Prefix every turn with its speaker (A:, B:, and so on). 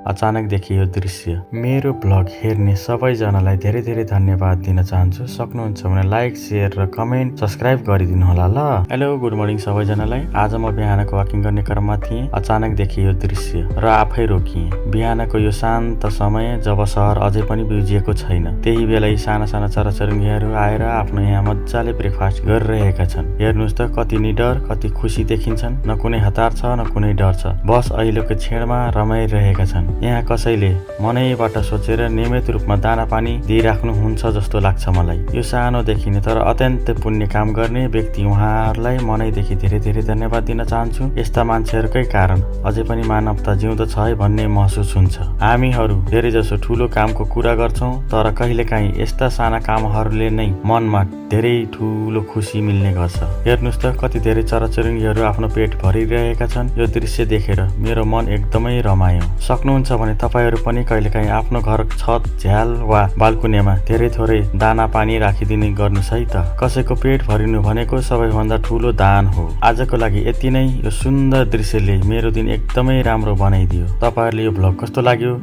A: अचानक देखियो दृश्य। मेरो ब्लग हेर्ने सबैजनालाई धेरै धेरै धन्यवाद दिन चाहन्छु। सक्नुहुन्छ भने लाइक, शेयर र कमेन्ट, सब्स्क्राइब गरिदिनु होला ल। हेलो, गुड मर्निङ सबैजनालाई। आज म बिहानको वाकिङ गर्ने क्रममा थिएँ। अचानक देखियो दृश्य र आफै रोकिएँ। बिहानको यो शान्त समय जब सहर अझै पनि बिउजिएको छैन, त्यही बेला यी साना साना चराचुरुङ्गीहरू आएर आफ्नो यहाँ मजाले ब्रेकफास्ट गरिरहेका छन्। हेर्नुहोस् त, कति निडर, कति खुसी देखिन्छन्। न कुनै हतार छ, न कुनै डर छ। बस अहिलेको क्षणमा रमाइरहेका छन्। यहाँ कसैले मनैबाट सोचेर नियमित रूपमा दाना पानी दिइराख्नुहुन्छ जस्तो लाग्छ मलाई। यो सानो देखिने तर अत्यन्तै पुण्य काम गर्ने व्यक्ति उहाँहरूलाई मनैदेखि धेरै धेरै धन्यवाद दिन चाहन्छु। यस्ता मान्छेहरूकै कारण अझै पनि मानवता जिउँदो छ है भन्ने महसुस हुन्छ। हामीहरू धेरै जसो ठुलो कामको कुरा गर्छौं, तर कहिलेकाहीँ यस्ता साना कामहरूले नै मनमा धेरै ठुलो खुसी मिल्ने गर्छ। हेर्नुहोस् त, कति धेरै चराचुरुङ्गीहरू आफ्नो पेट भरिरहेका छन्। यो दृश्य देखेर मेरो मन एकदमै रमायो। सक्नुहुन्छ भने तपाईहरू पनि कहिलेकाहीँ आफ्नो घर छत, झ्याल वा बाल्कुनीमा धेरै थोरै दाना पानी राखिदिने गर्नुहोस् है त। कसैको पेट भरिनु भनेको सबैभन्दा ठुलो दान हो। आजको लागि यति नै। यो सुन्दर दृश्यले मेरो दिन एकदमै राम्रो बनाइदियो। तपाईहरुले यो भ्लग कस्तो लाग्यो